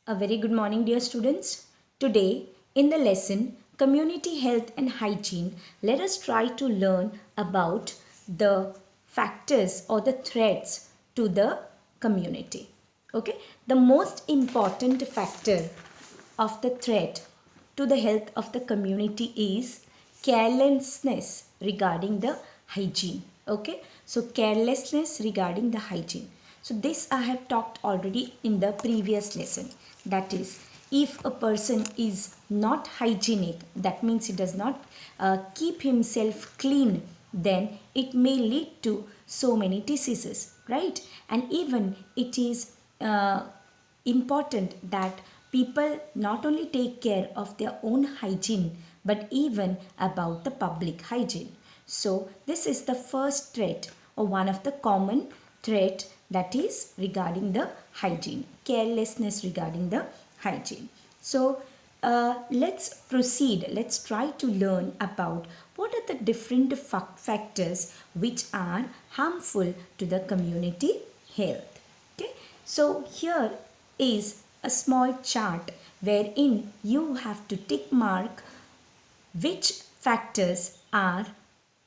A very good morning, dear students. Today, in the lesson Community Health and Hygiene, let us try to learn about the factors or the threats to the community. Okay, the most important factor of the threat to the health of the community is carelessness regarding the hygiene. Okay, so carelessness regarding the hygiene. So this I have talked already in the previous lesson. That is, if a person is not hygienic, that means he does not keep himself clean, then it may lead to so many diseases, right? And even it is important that people not only take care of their own hygiene but even about the public hygiene. So this is the first threat or one of the common threat, that is regarding the hygiene, carelessness regarding the hygiene. So let's proceed. Let's try to learn about what are the different factors which are harmful to the community health. Okay, so here is a small chart wherein you have to tick mark which factors are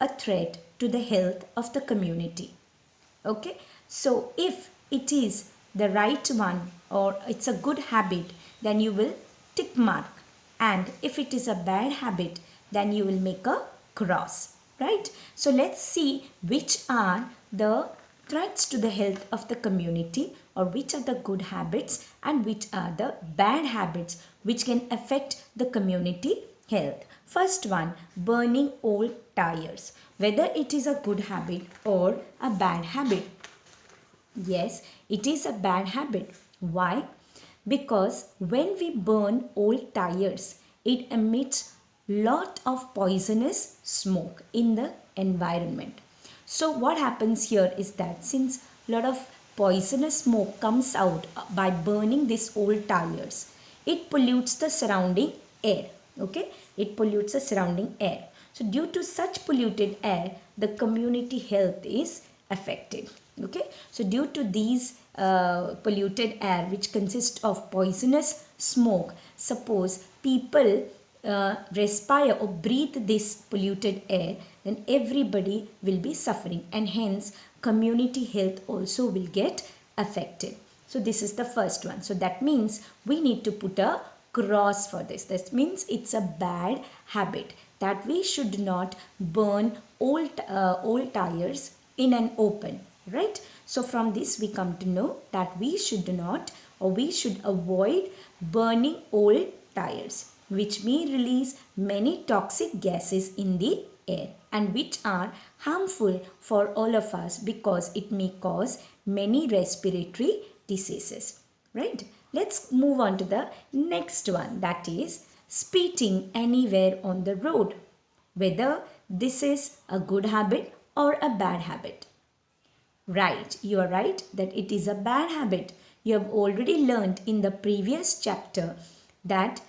a threat to the health of the community. Okay, so if it is the right one or it's a good habit, then you will tick mark, and if it is a bad habit, then you will make a cross, right? So let's see which are the threats to the health of the community, or which are the good habits and which are the bad habits which can affect the community health. First one, burning old tires. Whether it is a good habit or a bad habit. Yes, it is a bad habit. Why? Because when we burn old tires, it emits lot of poisonous smoke in the environment. So what happens here is that since lot of poisonous smoke comes out by burning these old tires, it pollutes the surrounding air. Okay, it pollutes the surrounding air. So due to such polluted air, the community health is affected. Okay, so due to these polluted air which consist of poisonous smoke, suppose people respire or breathe this polluted air, then everybody will be suffering, and hence community health also will get affected. So this is the first one. So that means we need to put a cross for this. This means it's a bad habit that we should not burn old tires in an open, right? So from this we come to know that we should not, or we should avoid burning old tires, which may release many toxic gases in the air and which are harmful for all of us because it may cause many respiratory diseases, right? Let's move on to the next one, that is spitting anywhere on the road. Whether this is a good habit or a bad habit. Right, you are right that it is a bad habit. You have already learned in the previous chapter that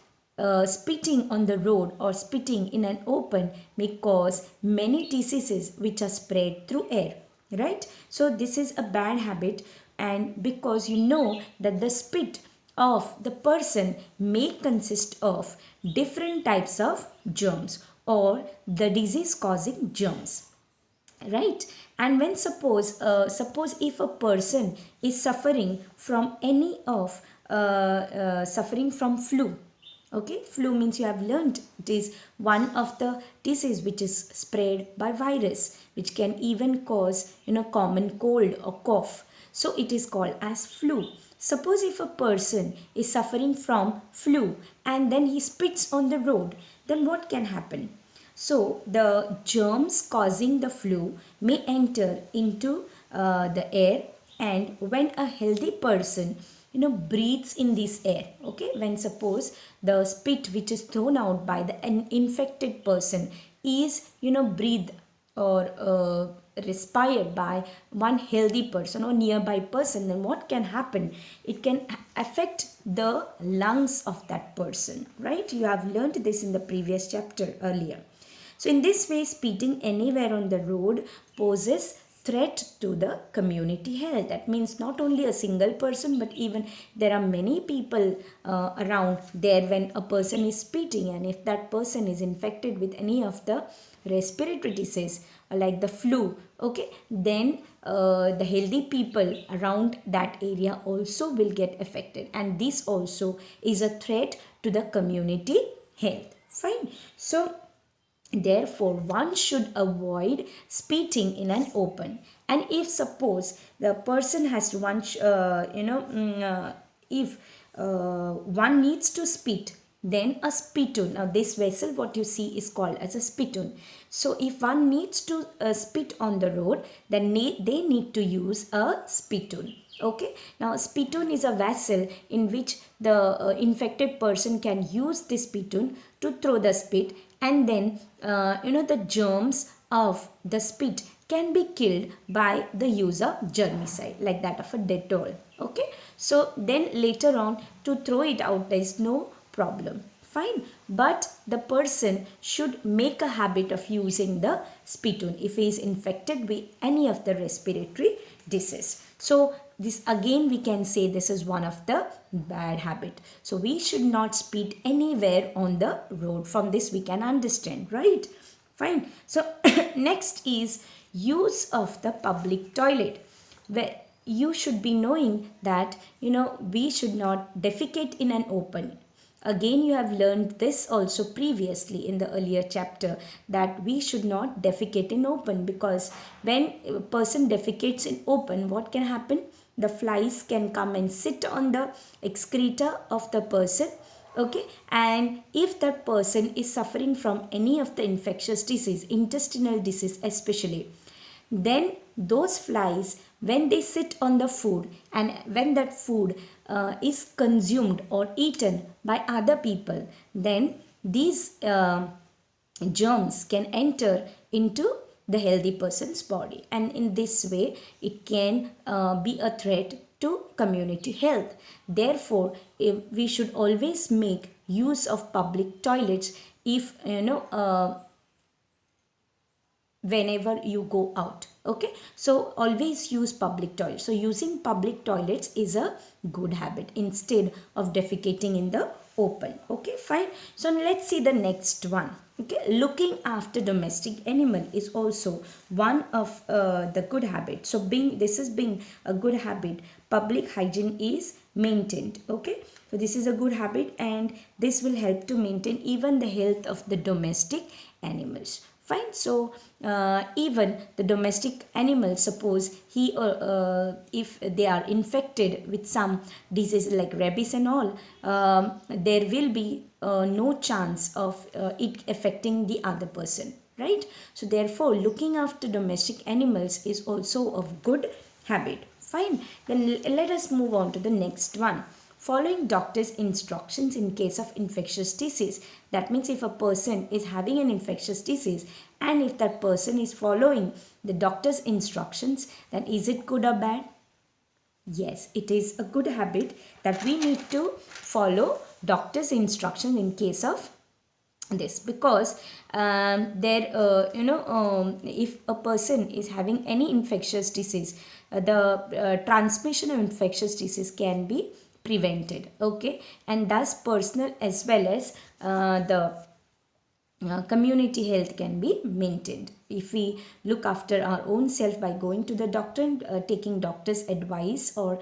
spitting on the road or spitting in an open may cause many diseases which are spread through air. Right? So this is a bad habit, and because you know that the spit of the person may consist of different types of germs or the disease causing germs, right? And when suppose if a person is suffering from any of suffering from flu. Okay, flu means you have learned it is one of the disease which is spread by virus, which can even cause common cold or cough. So it is called as flu. Suppose if a person is suffering from flu and then he spits on the road, then what can happen? So the germs causing the flu may enter into the air, and when a healthy person breathes in this air, okay, when suppose the spit which is thrown out by the infected person is breathed or respired by one healthy person or nearby person, then what can happen? It can affect the lungs of that person, right? You have learned this in the previous chapter earlier. So in this way, spitting anywhere on the road poses threat to the community health. That means not only a single person, but even there are many people around there when a person is spitting, and if that person is infected with any of the respiratory disease like the flu, okay, then the healthy people around that area also will get affected, and this also is a threat to the community health. Fine. So therefore, one should avoid spitting in an open. And if suppose the person has one, if one needs to spit, then a spittoon. Now, this vessel, what you see, is called as a spittoon. So, if one needs to spit on the road, then they need to use a spittoon. Okay. Now, a spittoon is a vessel in which the infected person can use this spittoon to throw the spit, and then the germs of the spit can be killed by the use of germicide like that of a Dettol. Okay. So then later on to throw it out, there is no problem. Fine. But the person should make a habit of using the spittoon if he is infected with any of the respiratory disease. So this again we can say this is one of the bad habit. So we should not spit anywhere on the road. From this we can understand, right? Fine. So next is use of the public toilet, where you should be knowing that we should not defecate in an open. Again, you have learned this also previously in the earlier chapter, that we should not defecate in open, because when a person defecates in open, what can happen? The flies can come and sit on the excreta of the person. Okay, and if that person is suffering from any of the infectious disease, intestinal disease especially, then those flies, when they sit on the food, and when that food is consumed or eaten by other people, then these germs can enter into the healthy person's body, and in this way it can be a threat to community health. Therefore, we should always make use of public toilets if whenever you go out. Okay, so always use public toilets. So using public toilets is a good habit instead of defecating in the open. Okay, fine. So let's see the next one. Okay, looking after domestic animal is also one of the good habits. So this is being a good habit, public hygiene is maintained. Okay, so this is a good habit, and this will help to maintain even the health of the domestic animals. Fine. So even the domestic animals, suppose he or if they are infected with some disease like rabies and all, there will be no chance of it affecting the other person, right? So therefore, looking after domestic animals is also a good habit. Fine. Then let us move on to the next one. Following doctor's instructions in case of infectious disease. That means if a person is having an infectious disease, and if that person is following the doctor's instructions, then is it good or bad? Yes, it is a good habit that we need to follow doctor's instructions in case of this, because if a person is having any infectious disease, the transmission of infectious disease can be prevented. Okay, and thus personal as well as the community health can be maintained if we look after our own self by going to the doctor and taking doctor's advice or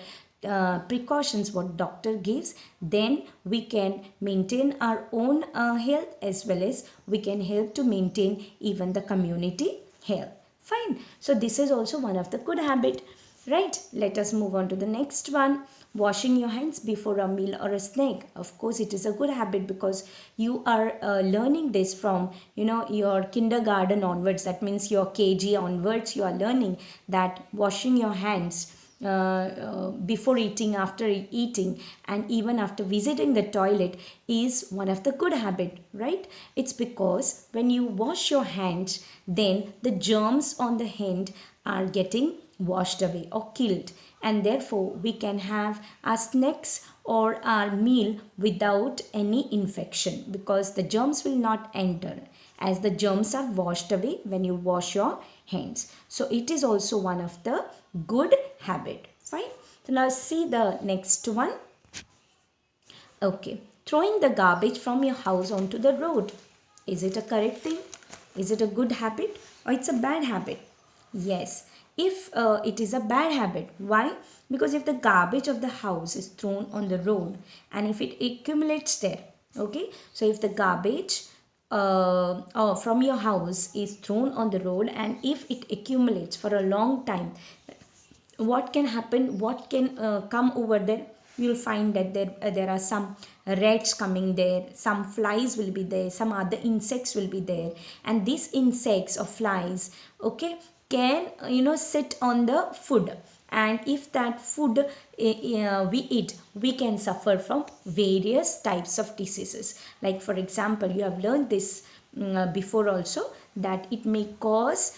precautions what doctor gives. Then we can maintain our own health, as well as we can help to maintain even the community health. Fine. So this is also one of the good habit. Right, let us move on to the next one. Washing your hands before a meal or a snack. Of course, it is a good habit because you are learning this from your kindergarten onwards. That means your KG onwards. You are learning that washing your hands before eating, after eating, and even after visiting the toilet is one of the good habit, right? It's because when you wash your hands, then the germs on the hand are getting washed away or killed, and therefore we can have our snacks or our meal without any infection, because the germs will not enter, as the germs are washed away when you wash your hands. So it is also one of the good habit. Fine. So now see the next one. Okay, throwing the garbage from your house onto the road. Is it a correct thing? Is it a good habit or it's a bad habit? Yes, if it is a bad habit. Why? Because if the garbage of the house is thrown on the road and if it accumulates there, okay, so if the garbage from your house is thrown on the road and if it accumulates for a long time, what can happen, what can come over there? You'll find that there are some rats coming there, some flies will be there, some other insects will be there, and these insects or flies, okay, can sit on the food, and if that food we eat, we can suffer from various types of diseases. Like for example, you have learned this before also, that it may cause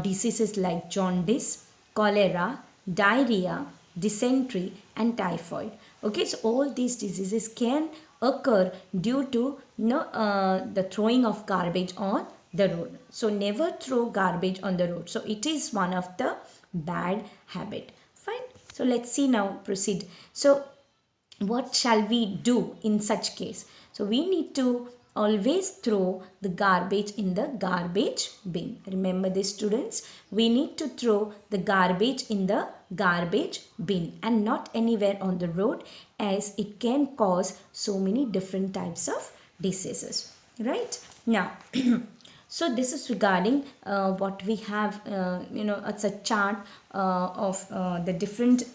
diseases like jaundice, cholera, diarrhea, dysentery, and typhoid. Okay, so all these diseases can occur due to the throwing of garbage on the road. So never throw garbage on the road. So it is one of the bad habit. Fine. So let's see now, proceed. So what shall we do in such case? So we need to always throw the garbage in the garbage bin. Remember this, students, we need to throw the garbage in the garbage bin and not anywhere on the road, as it can cause so many different types of diseases, right? Now so this is regarding what we have, it's a chart of the different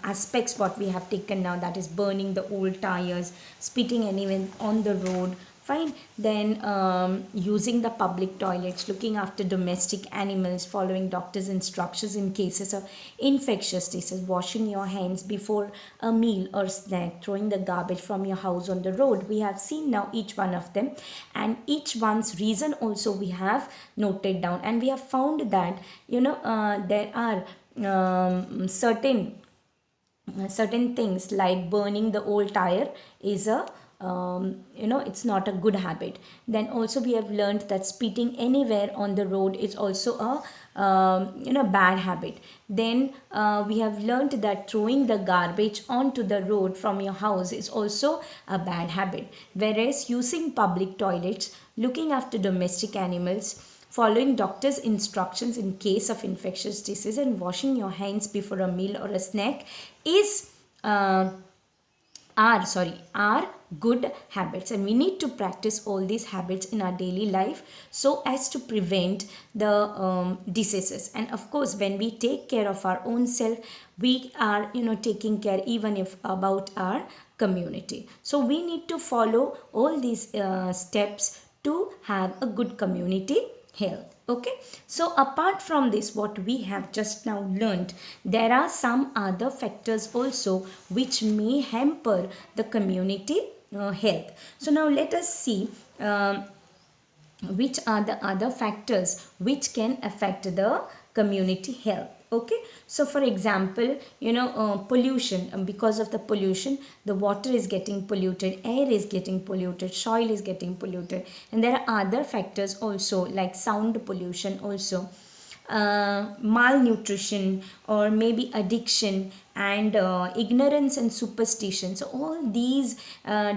aspects what we have taken now, that is burning the old tires, spitting anywhere on the road. Fine. Then using the public toilets, looking after domestic animals, following doctor's instructions in cases of infectious disease, washing your hands before a meal or snack, throwing the garbage from your house on the road. We have seen now each one of them, and each one's reason also we have noted down, and we have found that there are certain things like burning the old tire is a it's not a good habit. Then also we have learned that spitting anywhere on the road is also a bad habit. Then we have learned that throwing the garbage onto the road from your house is also a bad habit, whereas using public toilets, looking after domestic animals, following doctor's instructions in case of infectious disease, and washing your hands before a meal or a snack is are good habits, and we need to practice all these habits in our daily life so as to prevent the diseases. And of course, when we take care of our own self, we are taking care even if about our community. So we need to follow all these steps to have a good community health. Okay, so apart from this, what we have just now learned, there are some other factors also which may hamper the community health. So now let us see which are the other factors which can affect the community health. Okay, so for example, pollution. Because of the pollution, the water is getting polluted, air is getting polluted, soil is getting polluted, and there are other factors also like sound pollution also, malnutrition, or maybe addiction, and ignorance and superstition. So all these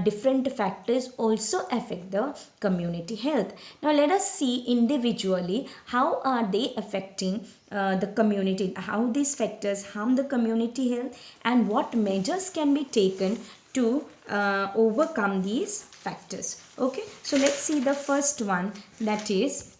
different factors also affect the community health. Now let us see individually how are they affecting the community, how these factors harm the community health, and what measures can be taken to overcome these factors. Okay, so let's see the first one, that is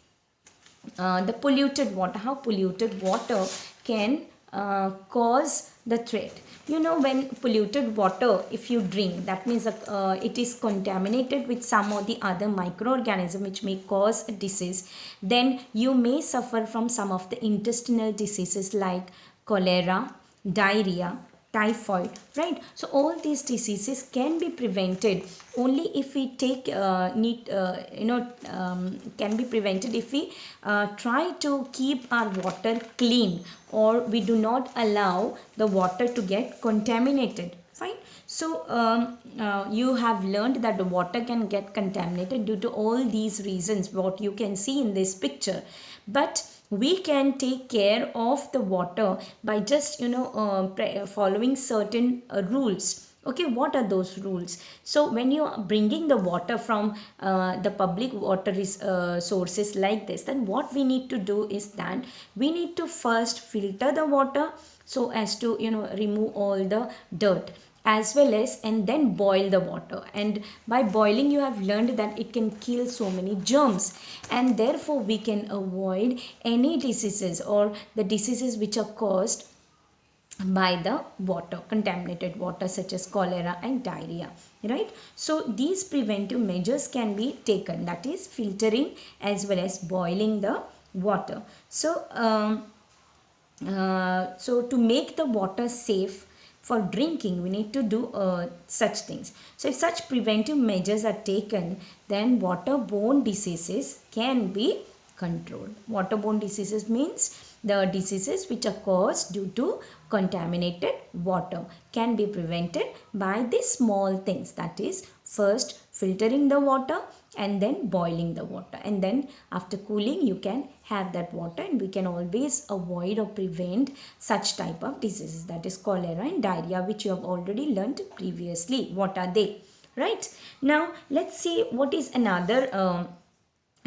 the polluted water. How polluted water can cause the threat. When polluted water, if you drink, that means it is contaminated with some or the other microorganism which may cause a disease. Then you may suffer from some of the intestinal diseases like cholera, diarrhea, typhoid, right? So all these diseases can be prevented only if we take can be prevented if we try to keep our water clean, or we do not allow the water to get contaminated. Fine. So you have learned that the water can get contaminated due to all these reasons what you can see in this picture. But we can take care of the water by just following certain rules. Okay, what are those rules? So when you are bringing the water from the public water sources like this, then what we need to do is that we need to first filter the water so as to remove all the dirt, as well as, and then boil the water. And by boiling, you have learned that it can kill so many germs, and therefore we can avoid any diseases or the diseases which are caused by the water, contaminated water, such as cholera and diarrhea, right? So these preventive measures can be taken, that is filtering as well as boiling the water. So to make the water safe for drinking, we need to do such things. So if such preventive measures are taken, then waterborne diseases can be controlled. Waterborne diseases means the diseases which are caused due to contaminated water can be prevented by these small things, that is first filtering the water and then boiling the water, and then after cooling you can have that water, and we can always avoid or prevent such type of diseases, that is cholera and diarrhea, which you have already learned previously. What are they? Right, now let's see what is another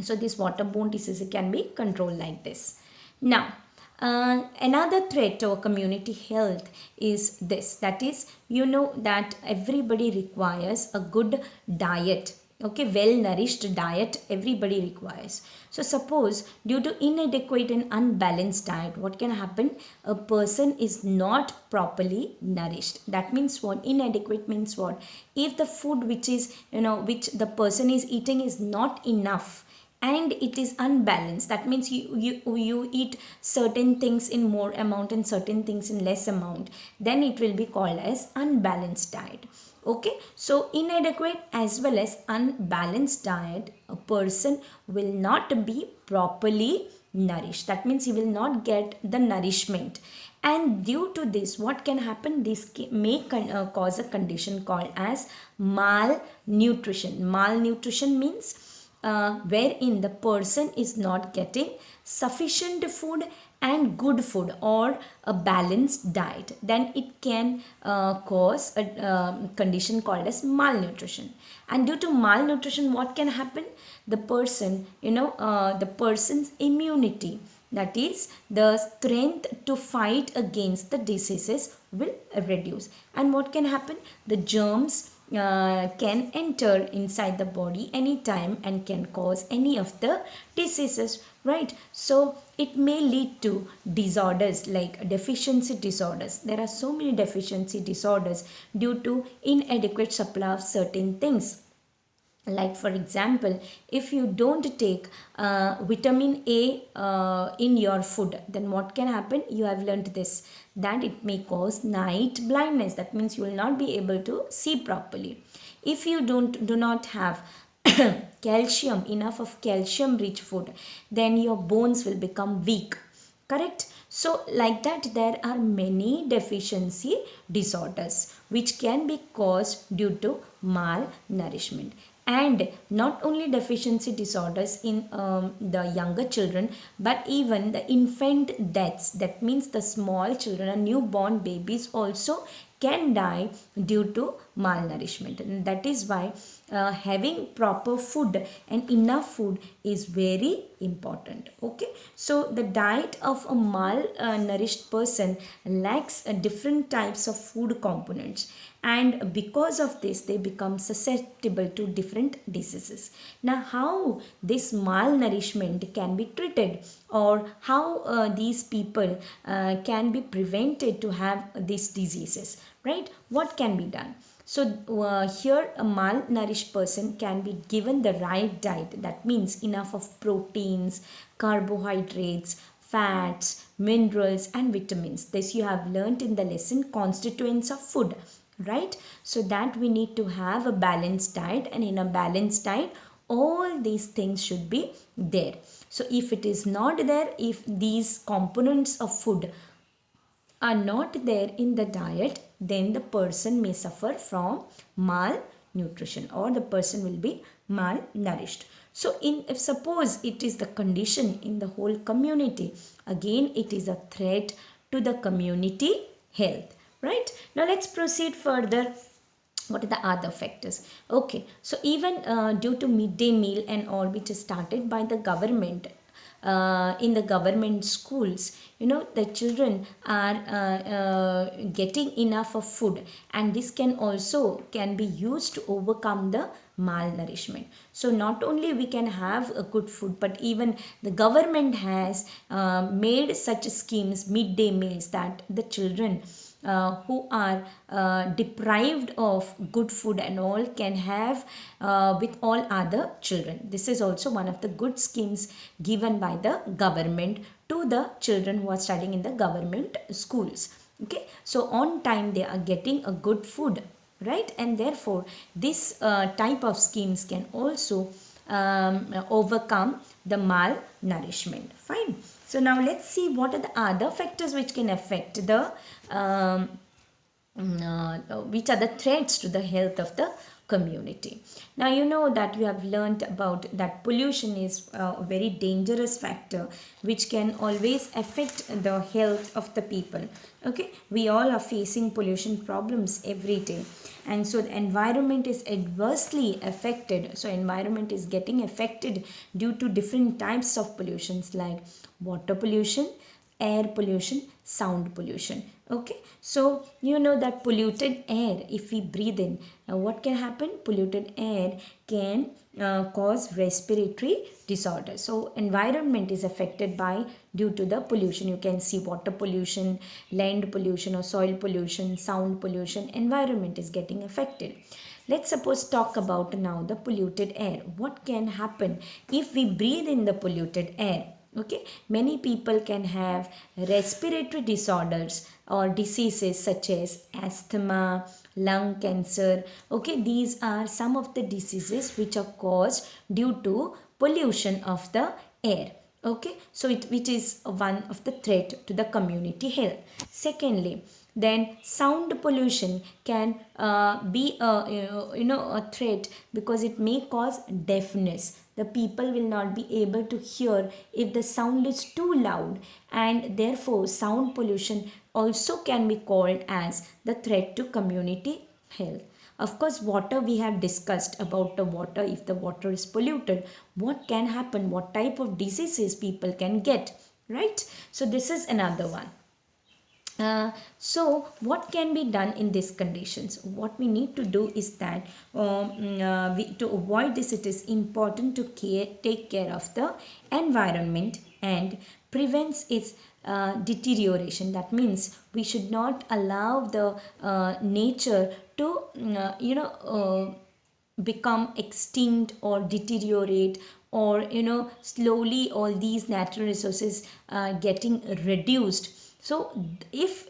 so this waterborne disease can be controlled like this. Now another threat to our community health is this, that is that everybody requires a good diet. Okay, well nourished diet everybody requires. So suppose due to inadequate and unbalanced diet, what can happen? A person is not properly nourished. That means what? Inadequate means what? If the food which is which the person is eating is not enough and it is unbalanced, that means you eat certain things in more amount and certain things in less amount, then it will be called as unbalanced diet. Okay, so inadequate as well as unbalanced diet, a person will not be properly nourished. That means he will not get the nourishment, and due to this what can happen? This may cause a condition called as malnutrition. Malnutrition means wherein the person is not getting sufficient food and good food or a balanced diet, then it can cause a condition called as malnutrition. And due to malnutrition, what can happen? The person, the person's immunity, that is the strength to fight against the diseases, will reduce. And what can happen? The germs can enter inside the body anytime and can cause any of the diseases, right? So it may lead to disorders like deficiency disorders. There are so many deficiency disorders due to inadequate supply of certain things. Like for example, if you don't take vitamin A in your food, then what can happen? You have learned this, that it may cause night blindness. That means you will not be able to see properly. If you do not have calcium, enough of calcium rich food, then your bones will become weak. Correct? So like that, there are many deficiency disorders which can be caused due to malnourishment. And not only deficiency disorders in the younger children, but even the infant deaths, that means the small children and newborn babies also can die due to malnourishment. And that is why having proper food and enough food is very important. Okay, so the diet of a malnourished person lacks different types of food components, and because of this they become susceptible to different diseases. Now how this malnourishment can be treated, or how these people can be prevented to have these diseases, right? What can be done? So here a malnourished person can be given the right diet, that means enough of proteins, carbohydrates, fats, minerals and vitamins. This you have learnt in the lesson constituents of food, right? So that we need to have a balanced diet, and in a balanced diet all these things should be there. So if it is not there, if these components of food are not there in the diet, then the person may suffer from malnutrition, or the person will be malnourished. So if suppose it is the condition in the whole community, again it is a threat to the community health. Right, now let's proceed further. What are the other factors? Okay, so even due to midday meal and all, which is started by the government, in the government schools, the children are getting enough of food, and this can be used to overcome the malnourishment. So not only we can have a good food, but even the government has made such schemes, midday meals, that the children who are deprived of good food and all can have with all other children. This is also one of the good schemes given by the government to the children who are studying in the government schools. Okay, so on time they are getting a good food, right? And therefore this type of schemes can also overcome the malnourishment. Fine. So now let's see what are the other factors which can affect the which are the threats to the health of the community. Now you know that you have learnt about that pollution is a very dangerous factor which can always affect the health of the people. Okay, we all are facing pollution problems every day, and so the environment is adversely affected. So environment is getting affected due to different types of pollutions like water pollution, air pollution, sound pollution. Okay, so you know that polluted air, if we breathe in, what can happen? Polluted air can cause respiratory disorders. So environment is affected by due to the pollution. You can see water pollution, land pollution or soil pollution, sound pollution. Environment is getting affected. Let's suppose talk about now the polluted air. What can happen if we breathe in the polluted air? Okay, many people can have respiratory disorders or diseases such as asthma, lung cancer. Okay, these are some of the diseases which are caused due to pollution of the air. Okay, so which is one of the threat to the community health. Secondly, then sound pollution can be a threat because it may cause deafness. The people will not be able to hear if the sound is too loud, and therefore sound pollution also can be called as the threat to community health. Of course, water, we have discussed about the water. If the water is polluted, what can happen? What type of diseases people can get, right? So this is another one. So what can be done in these conditions? What we need to do is that to avoid this, it is important to take care of the environment and prevents its deterioration. That means we should not allow the nature to become extinct or deteriorate, or slowly all these natural resources getting reduced. So if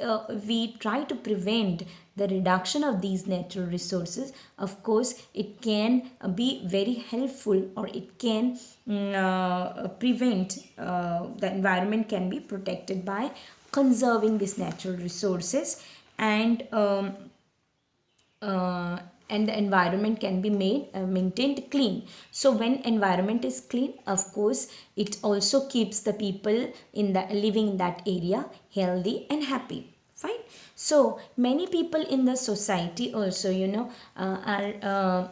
we try to prevent the reduction of these natural resources, of course it can be very helpful, or it can prevent the environment can be protected by conserving these natural resources, and uh, and the environment can be maintained clean. So when environment is clean, of course it also keeps the people in the living in that area healthy and happy. Fine. So many people in the society also are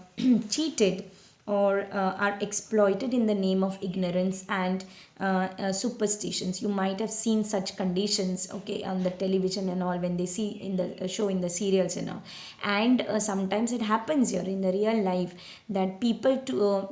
cheated or are exploited in the name of ignorance and superstitions. You might have seen such conditions, okay, on the television and all, when they see in the show, in the serials and sometimes it happens here in the real life that people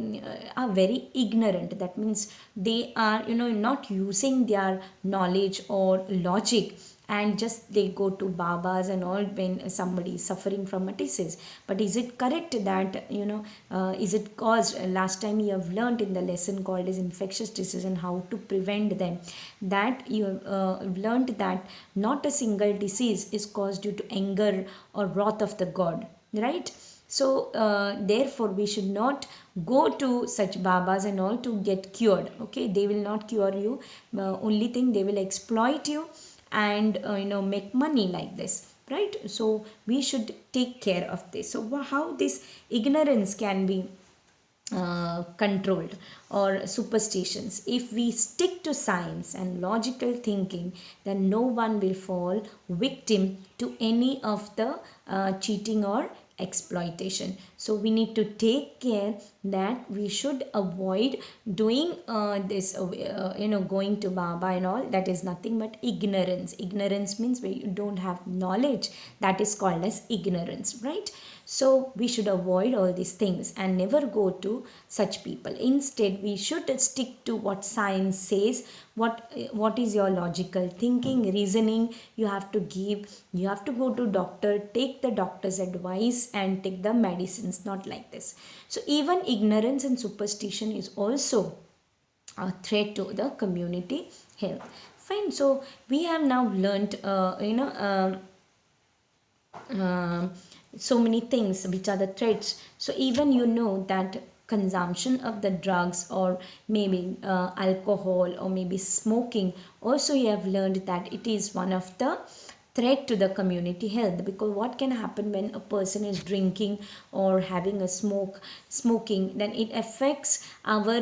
are very ignorant. That means they are not using their knowledge or logic, and just they go to babas and all when somebody is suffering from a disease. But is it correct that is it caused, last time you have learnt in the lesson called as infectious disease and how to prevent them, that you have learnt that not a single disease is caused due to anger or wrath of the god, right? So therefore we should not go to such babas and all to get cured. Okay, they will not cure you. Only thing, they will exploit you and make money like this, right? So we should take care of this. So how this ignorance can be controlled or superstitions. If we stick to science and logical thinking, then no one will fall victim to any of the cheating or exploitation. So we need to take care that we should avoid doing this going to baba and all. That is nothing but ignorance. Ignorance means where you don't have knowledge, that is called as ignorance, right? So we should avoid all these things and never go to such people. Instead, we should stick to what science says. What is your logical thinking, reasoning? You have to give. You have to go to doctor, take the doctor's advice, and take the medicines. Not like this. So even ignorance and superstition is also a threat to the community health. Fine. So we have now learned, um, so many things which are the threats. So even you know that consumption of the drugs or maybe alcohol or maybe smoking, also you have learned that it is one of the threat to the community health. Because what can happen when a person is drinking or having a smoking, then it affects our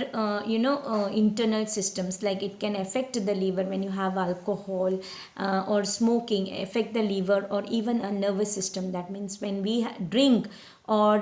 internal systems. Like it can affect the liver. When you have alcohol or smoking affect the liver or even a nervous system. That means when we drink or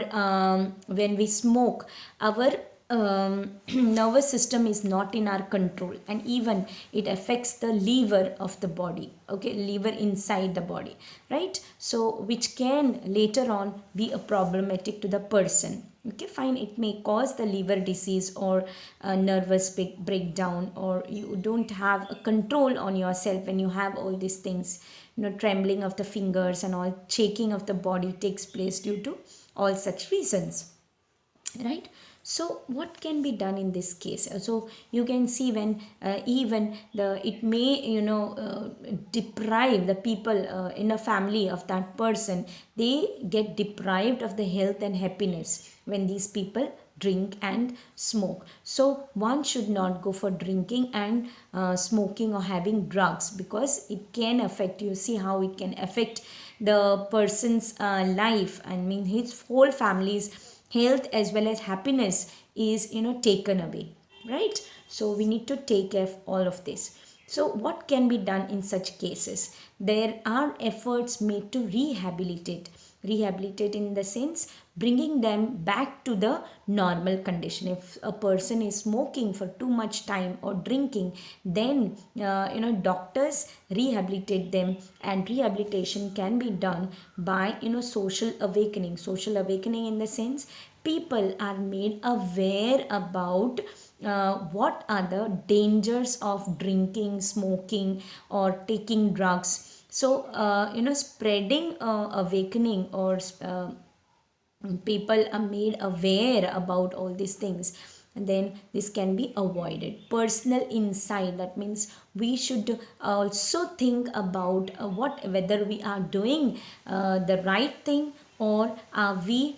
when we smoke, our nervous system is not in our control, and even it affects the liver of the body, okay, liver inside the body, right? So which can later on be a problematic to the person. Okay, fine. It may cause the liver disease or a nervous breakdown, or you don't have a control on yourself when you have all these things. Trembling of the fingers and all, shaking of the body takes place due to all such reasons, right? So what can be done in this case? So you can see when even the it may deprive the people in a family of that person, they get deprived of the health and happiness when these people drink and smoke. So one should not go for drinking and smoking or having drugs, because it can affect, you see how it can affect the person's life. I mean his whole family's health as well as happiness is taken away, right? So we need to take care of all of this. So what can be done in such cases? There are efforts made to rehabilitate in the sense bringing them back to the normal condition. If a person is smoking for too much time or drinking, then doctors rehabilitate them, and rehabilitation can be done by social awakening in the sense people are made aware about what are the dangers of drinking, smoking, or taking drugs. So spreading awakening, or people are made aware about all these things, and then this can be avoided. Personal insight, that means we should also think about what whether we are doing the right thing, or are we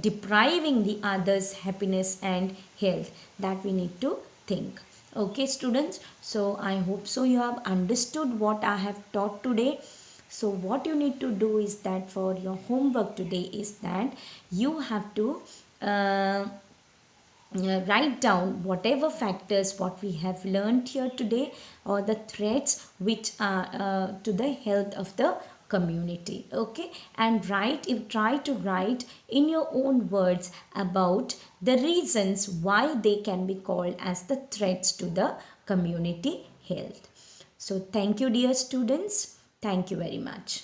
depriving the others happiness and health. That we need to think. Okay students, so I hope so you have understood what I have taught today. So what you need to do is that for your homework today is that you have to write down whatever factors what we have learned here today, or the threats which are to the health of the community. Okay, and try to write in your own words about the reasons why they can be called as the threats to the community health. So thank you dear students, thank you very much.